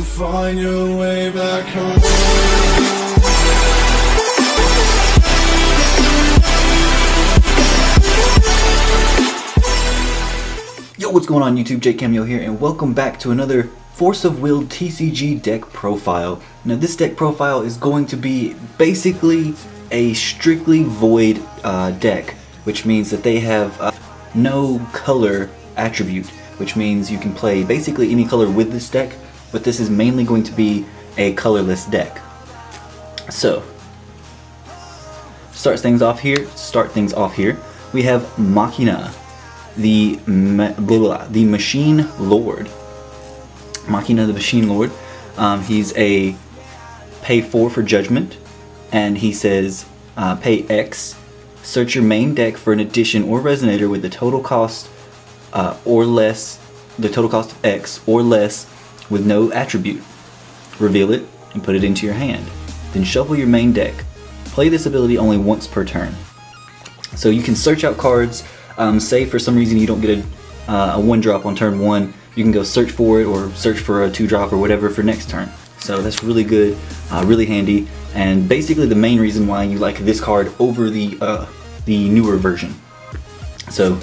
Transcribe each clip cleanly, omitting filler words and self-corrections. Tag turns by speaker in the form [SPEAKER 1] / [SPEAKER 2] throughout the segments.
[SPEAKER 1] you find your way back home.
[SPEAKER 2] Yo, what's going on YouTube? Camyo here, and welcome back to another Force of Will TCG deck profile. Now this deck profile is going to be basically a strictly void deck, which means that they have no color attribute, which means you can play basically any color with this deck, but this is mainly going to be a colorless deck. So, start things off here. We have Machina, the Machine Lord. Machina, the Machine Lord. He's a pay 4 for Judgment, and he says pay X. Search your main deck for an addition or resonator with the total cost of X or less with no attribute. Reveal it and put it into your hand. Then shuffle your main deck. Play this ability only once per turn. So you can search out cards. Say for some reason you don't get a 1-drop on turn 1, you can go search for it or search for a 2-drop or whatever for next turn. So that's really good, really handy, and basically the main reason why you like this card over the newer version. So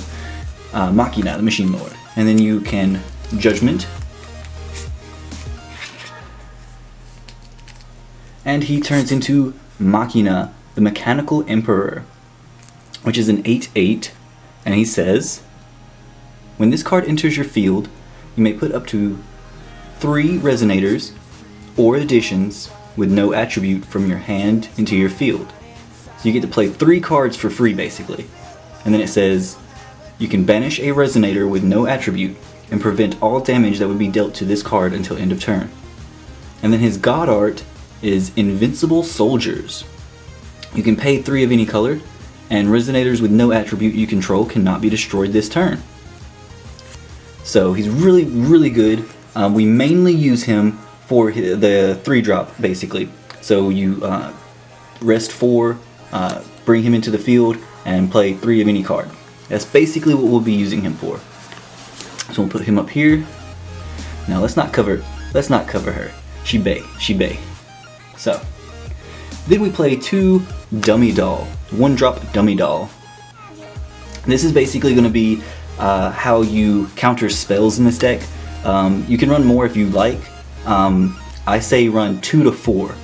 [SPEAKER 2] Machina, the Machine Lord, and then you can Judgment, and he turns into Machina, the Mechanical Emperor, which is an 8/8, and he says, when this card enters your field, you may put up to 3 resonators or additions with no attribute from your hand into your field. So you get to play 3 cards for free basically. And then it says, you can banish a resonator with no attribute and prevent all damage that would be dealt to this card until end of turn. And then his god art is Invincible Soldiers. You can pay 3 of any color, and resonators with no attribute you control cannot be destroyed this turn. So he's really, really good. We mainly use him for the 3-drop basically. So you rest 4, bring him into the field, and play 3 of any card. That's basically what we'll be using him for. So we'll put him up here. Now let's not cover her. She bay. So then we play 2 Dummy Doll, 1-drop Dummy Doll. This is basically going to be how you counter spells in this deck. You can run more if you like. I say run 2 to 4.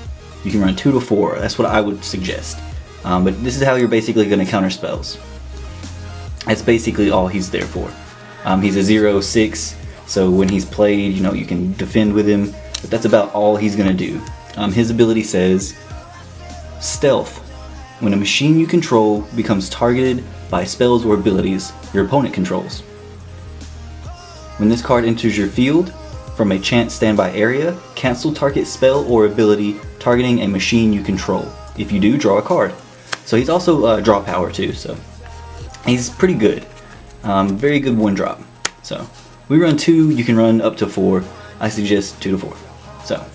[SPEAKER 2] You can run 2 to 4. That's what I would suggest. But this is how you're basically going to counter spells. That's basically all he's there for. He's a 0/6, so when he's played, you can defend with him. But that's about all he's going to do. His ability says, Stealth. When a machine you control becomes targeted by spells or abilities your opponent controls. When this card enters your field, from a chance standby area, cancel target spell or ability targeting a machine you control. If you do, draw a card. So he's also draw power too, so he's pretty good. Very good 1-drop. So we run 2, you can run up to 4. I suggest 2 to 4. So,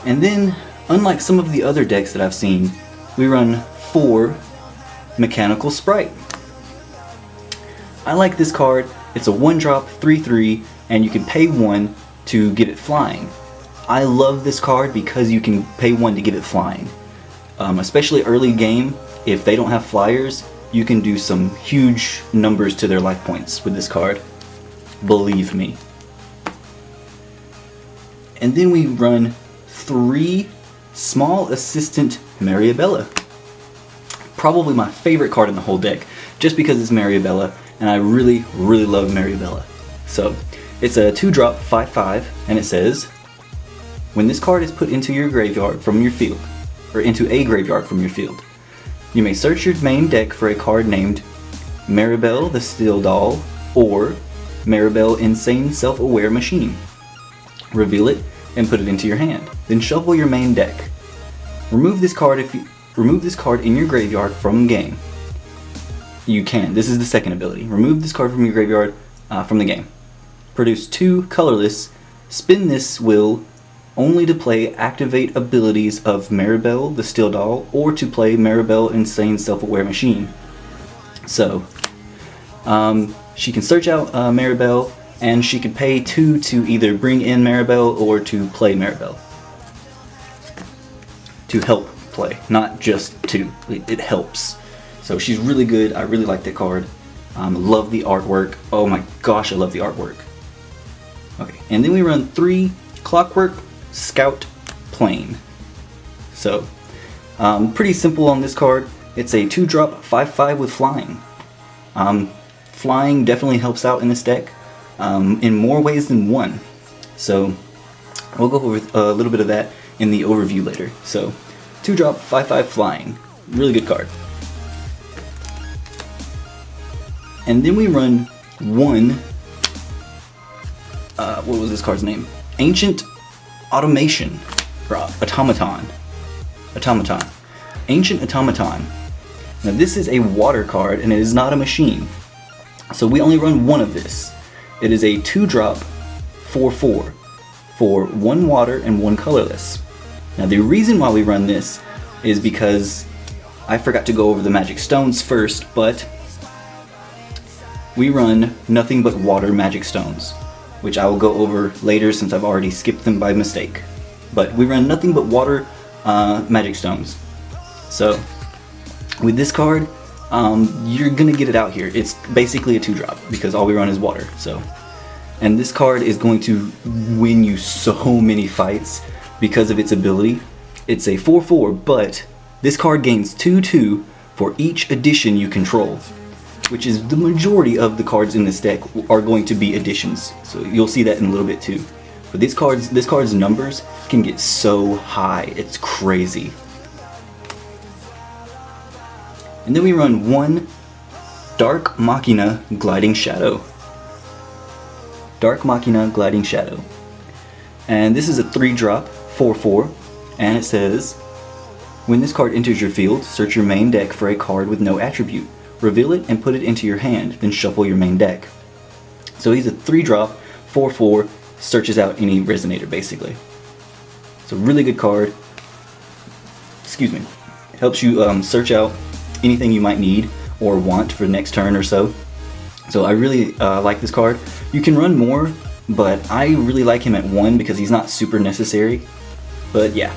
[SPEAKER 2] and then, unlike some of the other decks that I've seen, we run 4 Mechanical Sprite. I like this card. It's a 1-drop, 3/3, and you can pay 1 to get it flying. I love this card because you can pay 1 to get it flying. Especially early game, if they don't have flyers, you can do some huge numbers to their life points with this card. Believe me. And then we run 3 Small Assistant Mariabella. Probably my favorite card in the whole deck, just because it's Mariabella, and I really, really love Mariabella. So, it's a 2-drop, 5/5, and it says, when this card is put into your graveyard from your field, or into a graveyard from your field, you may search your main deck for a card named Marybell the Steel Doll, or Marybell Insane Self-Aware Machine. Reveal it and put it into your hand. Then shuffle your main deck. Remove this card in your graveyard from game. You can. This is the second ability. Remove this card from your graveyard from the game. Produce 2 colorless. Spin this will only to play activate abilities of Marybell the Steel Doll or to play Marybell Insane Self-Aware Machine. So she can search out Marybell and she could pay 2 to either bring in Marybell or to play Marybell. To help play, not just to. It helps. So she's really good. I really like that card. Love the artwork. Oh my gosh, I love the artwork. Okay, and then we run 3 Clockwork Scout Plane. So, pretty simple on this card. It's a 2-drop 5/5 with flying. Flying definitely helps out in this deck in more ways than one. So, we'll go over a little bit of that in the overview later. So, 2-drop 5/5 flying. Really good card. And then we run 1, what was this card's name? Ancient Automation, or Automaton. Ancient Automaton. Now this is a water card and it is not a machine. So we only run 1 of this. It is a 2-drop 4/4 for 1 water and 1 colorless. Now the reason why we run this is because I forgot to go over the magic stones first, but we run nothing but water magic stones, which I will go over later since I've already skipped them by mistake. But we run nothing but water magic stones. So with this card, you're gonna get it out here. It's basically a 2-drop because all we run is water. So, and this card is going to win you so many fights because of its ability. It's a 4/4, but this card gains 2/2 for each addition you control, which is the majority of the cards in this deck are going to be additions. So you'll see that in a little bit too. But this card's numbers can get so high, it's crazy. And then we run 1 Dark Machina Gliding Shadow. Dark Machina Gliding Shadow. And this is a 3-drop 4/4, and it says, when this card enters your field, search your main deck for a card with no attribute. Reveal it and put it into your hand, then shuffle your main deck. So he's a 3-drop 4/4, searches out any resonator basically. It's a really good card. Excuse me. It helps you search out anything you might need or want for the next turn or so. So I really like this card. You can run more, but I really like him at 1 because he's not super necessary. But yeah.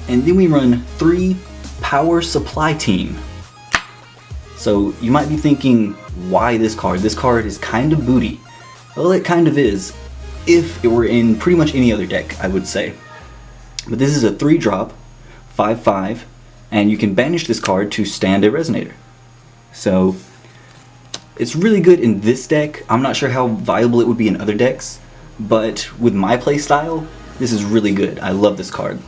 [SPEAKER 2] And then we run 3 Power Supply Team. So you might be thinking, why this card? This card is kind of booty. Well, it kind of is, if it were in pretty much any other deck, I would say. But this is a 3-drop 5/5, and you can banish this card to stand a resonator. So it's really good in this deck. I'm not sure how viable it would be in other decks, but with my play style, this is really good. I love this card.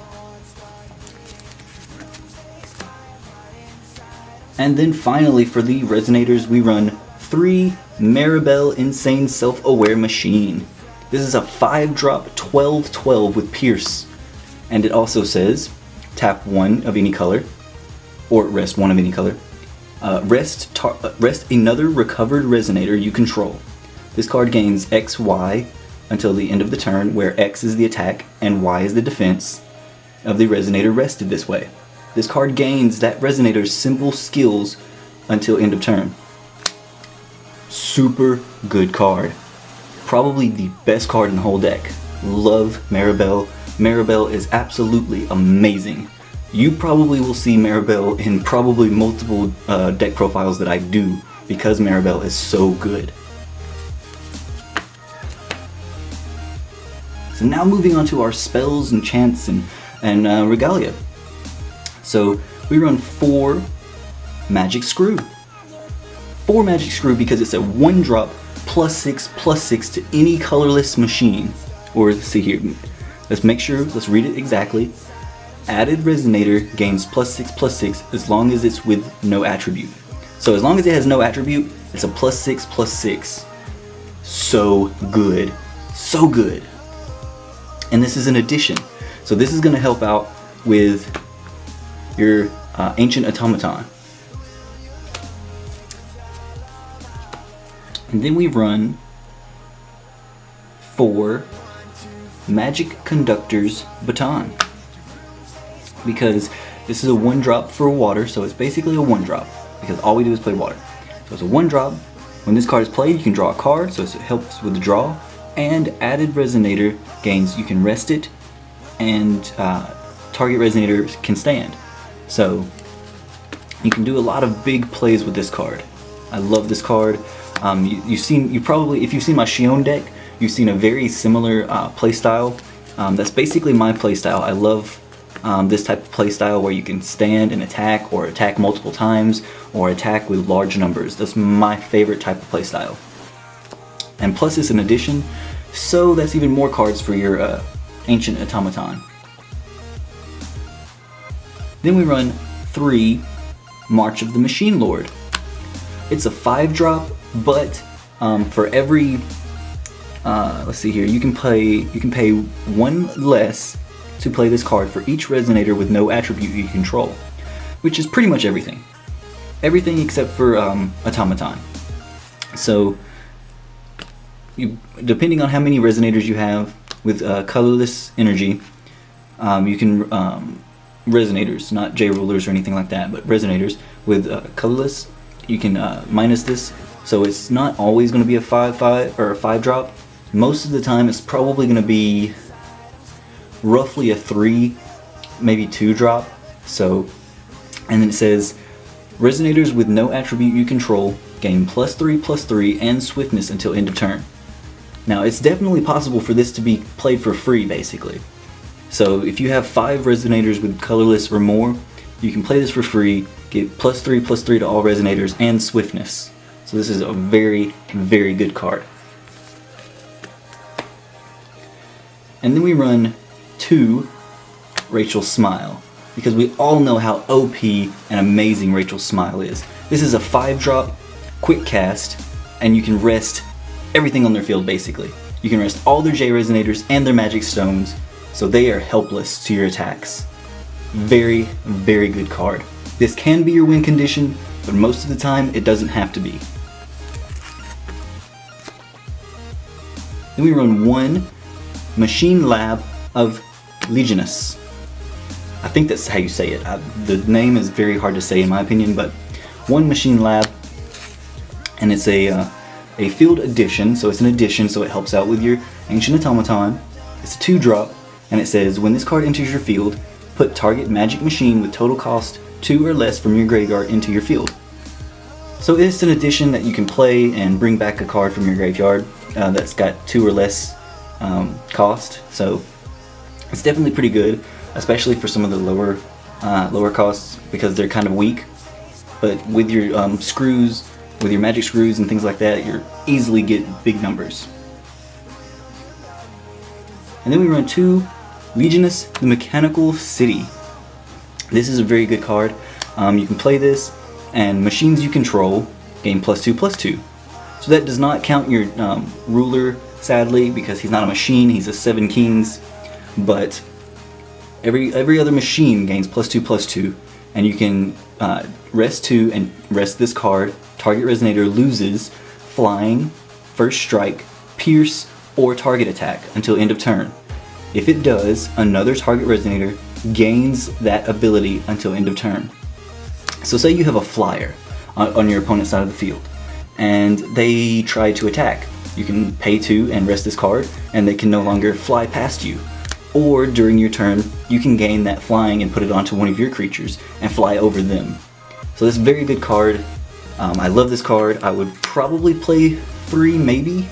[SPEAKER 2] And then finally for the resonators, we run 3 Marybell Insane Self-Aware Machine. This is a 5-drop 12/12 with Pierce. And it also says, tap 1 of any color, or rest 1 of any color. Rest another recovered resonator you control. This card gains XY until the end of the turn, where X is the attack and Y is the defense of the resonator rested this way. This card gains that resonator's symbol skills until end of turn. Super good card. Probably the best card in the whole deck. Love Marybell. Marybell is absolutely amazing. You probably will see Marybell in probably multiple deck profiles that I do because Marybell is so good. So now moving on to our spells and chants and regalia. So we run 4 Magic Screw. 4 Magic Screw because it's a 1-drop +6/+6 to any colorless machine. Or let's see here. Let's make sure, let's read it exactly. Added resonator gains +6/+6 as long as it's with no attribute. So as long as it has no attribute, it's a +6/+6. So good. So good. And this is an addition. So this is going to help out with your Ancient Automaton. And then we run 4 Magic Conductor's Baton. Because this is a 1-drop for water, so it's basically a 1-drop. Because all we do is play water. So it's a 1-drop When this card is played, you can draw a card, so it helps with the draw, and added resonator gains, you can rest it, and target resonator can stand. So you can do a lot of big plays with this card. I love this card. If you've seen my Shion deck, you've seen a very similar playstyle. That's basically my playstyle. I love this type of playstyle where you can stand and attack, or attack multiple times, or attack with large numbers. That's my favorite type of playstyle. And plus it's an addition, so that's even more cards for your Ancient Automaton. Then we run 3 March of the Machine Lord. It's a 5-drop, but for every let's see here, you can pay 1 less to play this card for each resonator with no attribute you control, which is pretty much everything. Everything except for Automaton. So depending on how many resonators you have with colorless energy, you can resonators, not J-rulers or anything like that, but resonators with colorless, you can minus this. So it's not always going to be a 5/5 or a 5-drop. Most of the time it's probably going to be roughly a 3, maybe 2-drop. So, and then it says resonators with no attribute you control gain +3/+3 and swiftness until end of turn. Now it's definitely possible for this to be played for free, basically. So if you have 5 resonators with colorless or more, you can play this for free, get +3/+3 to all resonators and swiftness. So this is a very, very good card. And then we run 2 Rachel's Smile, because we all know how OP and amazing Rachel's Smile is. This is a 5-drop, quick cast, and you can rest everything on their field basically. You can rest all their J resonators and their magic stones, so they are helpless to your attacks. Very, very good card. This can be your win condition, but most of the time it doesn't have to be. Then we run 1 Machine Lab of Leginus. I think that's how you say it. The name is very hard to say in my opinion, but 1 Machine Lab, and it's a field addition, so it's an addition, so it helps out with your Ancient Automaton. It's a 2-drop, and it says when this card enters your field, put target magic machine with total cost 2 or less from your graveyard into your field. So it's an addition that you can play and bring back a card from your graveyard that's got 2 or less cost. So it's definitely pretty good, especially for some of the lower costs, because they're kind of weak. But with your screws, with your magic screws and things like that, you're easily get big numbers. And then we run 2 Leginus, the Mechanical City. This is a very good card. You can play this, and machines you control gain +2/+2. So that does not count your ruler, sadly, because he's not a machine, he's a 7 kings. But every other machine gains +2/+2, and you can rest 2 and rest this card. Target resonator loses flying, first strike, pierce, or target attack until end of turn. If it does, another target resonator gains that ability until end of turn. So say you have a flyer on your opponent's side of the field, and they try to attack. You can pay 2 and rest this card, and they can no longer fly past you. Or during your turn, you can gain that flying and put it onto one of your creatures and fly over them. So this is a very good card. I love this card. I would probably play 3 maybe,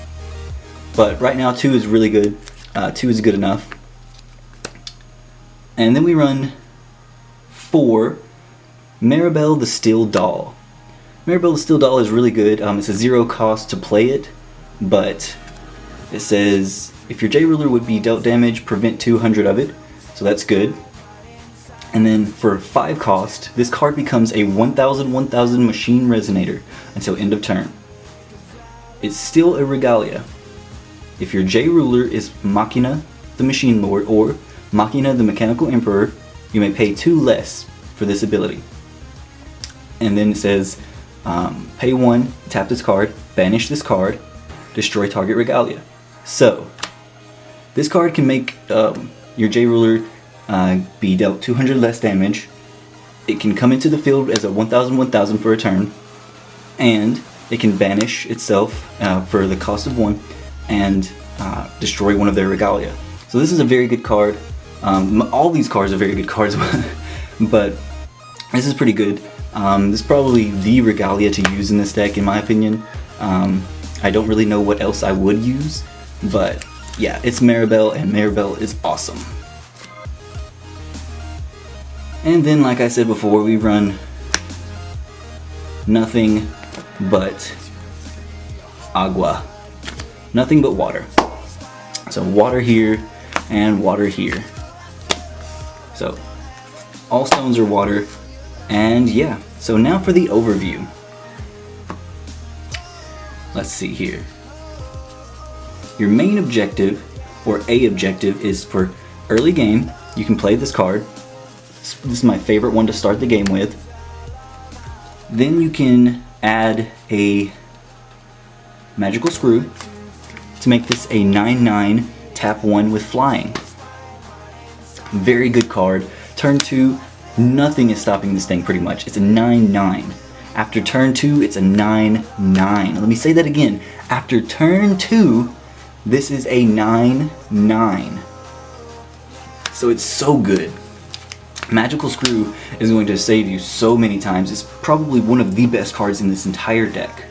[SPEAKER 2] but right now 2 is really good. 2 is good enough. And then we run 4 Marybell the Steel Doll. Marybell the Steel Doll is really good. It's a 0 cost to play it, but it says if your J ruler would be dealt damage, prevent 200 of it, so that's good. And then for 5 cost, this card becomes a 1000/1000 machine resonator until end of turn. It's still a regalia. If your J ruler is Machina the Machine Lord or Machina the Mechanical Emperor, you may pay 2 less for this ability. And then it says pay 1, tap this card, banish this card, destroy target regalia. So this card can make your J ruler be dealt 200 less damage. It can come into the field as a 1000/1000 for a turn, and it can banish itself for the cost of 1 and destroy one of their regalia. So this is a very good card. All these cards are very good cards, but this is pretty good. This is probably the regalia to use in this deck, in my opinion. I don't really know what else I would use, but yeah, it's Marybell, and Marybell is awesome. And then, like I said before, we run nothing but agua. Nothing but water. So water here and water here. So all stones are water. And yeah, so now for the overview. Let's see here. Your main objective, or a objective, is for early game. You can play this card. This is my favorite one to start the game with. Then you can add a magical screw to make this a 9/9 tap 1 with flying. Very good card. Turn 2, nothing is stopping this thing pretty much. It's a 9/9. After turn 2, it's a 9/9. Let me say that again. After turn 2, this is a 9/9. So it's so good. Magical Screw is going to save you so many times. It's probably one of the best cards in this entire deck.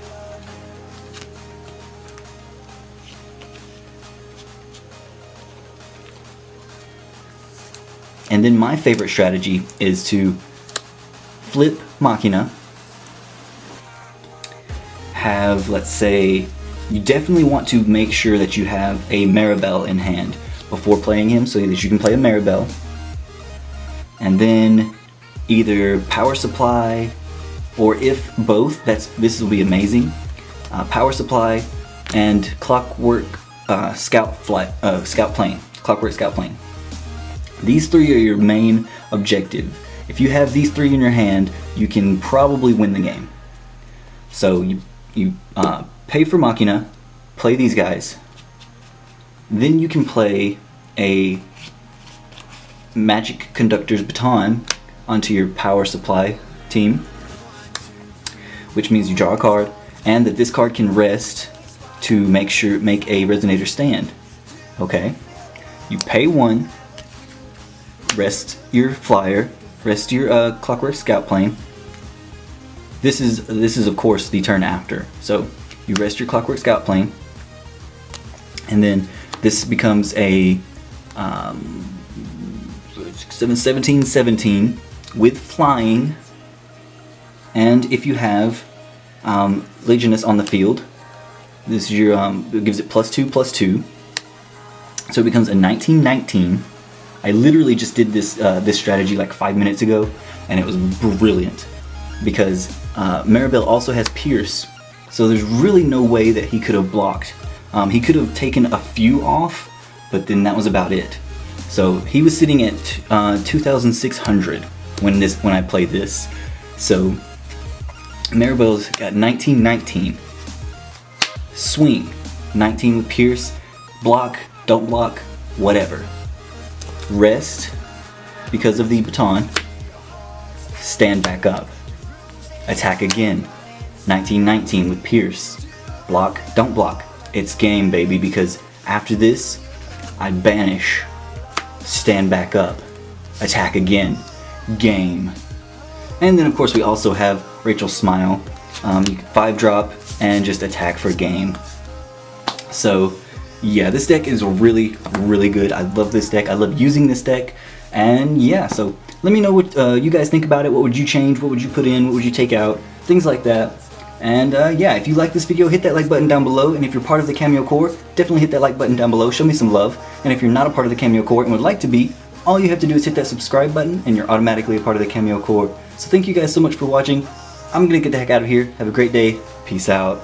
[SPEAKER 2] And then my favorite strategy is to flip Machina. Have, let's say, you definitely want to make sure that you have a Marybell in hand before playing him so that you can play a Marybell. And then either Power Supply, or if both, this will be amazing. Power Supply and Clockwork Scout Plane. Clockwork Scout Plane. These 3 are your main objective. If you have these 3 in your hand, you can probably win the game. So you pay for Machina, play these guys, then you can play a Magic Conductor's Baton onto your Power Supply team, which means you draw a card, and that this card can rest to make a Resonator stand. Okay, you pay 1, rest your flyer, rest your Clockwork Scout Plane. This is of course the turn after. So you rest your Clockwork Scout Plane, and then this becomes a 17/17 with flying. And if you have Leginus on the field, this is your it gives it +2/+2, so it becomes a 19/19. I literally just did this this strategy like 5 minutes ago, and it was brilliant because Marybell also has Pierce, so there's really no way that he could have blocked. He could have taken a few off, but then that was about it. So he was sitting at 2,600 when I played this. So Marybell's got 19/19. Swing, 19 with Pierce, block, don't block, whatever. Rest, because of the Baton, stand back up. Attack again, 19/19 with Pierce. Block, don't block. It's game, baby, because after this, I banish, stand back up, attack again, game. And then of course we also have Rachel's Smile. You can 5-drop and just attack for game. So yeah, this deck is really, really good. I love this deck. I love using this deck. And yeah, so let me know what you guys think about it. What would you change? What would you put in? What would you take out? Things like that. And yeah, if you like this video, hit that like button down below. And if you're part of the Camyo Core, definitely hit that like button down below. Show me some love. And if you're not a part of the Camyo Core and would like to be, all you have to do is hit that subscribe button and you're automatically a part of the Camyo Core. So thank you guys so much for watching. I'm gonna get the heck out of here. Have a great day. Peace out.